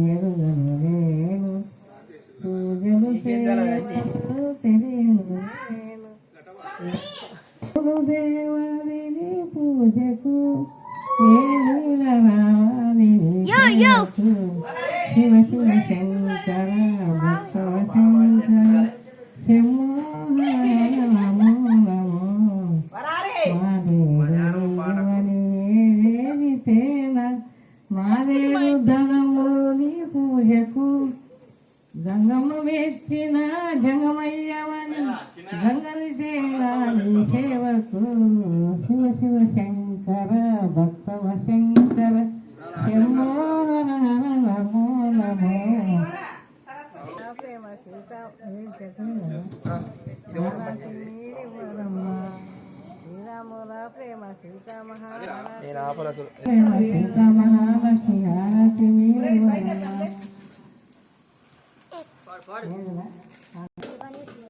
ఎరుగను నేను పూజలు తెలియను నేను దేవాదిని పూజకు శివ శివ శంకర భక్తవ శంకర శంభో నమో నమో మాదేవు ధనము నీ పూజకు గంగమ్మ మెచ్చిన జంగమయ్యవని గంగని సేవాని సేవకు శివ శివ శంకర భక్తవ శంకర శంభో నమో నమో ప్రేమ సీత శ్రీరాముల ప్రేమ సీత మహాలక్ష్మి హారతి మీరు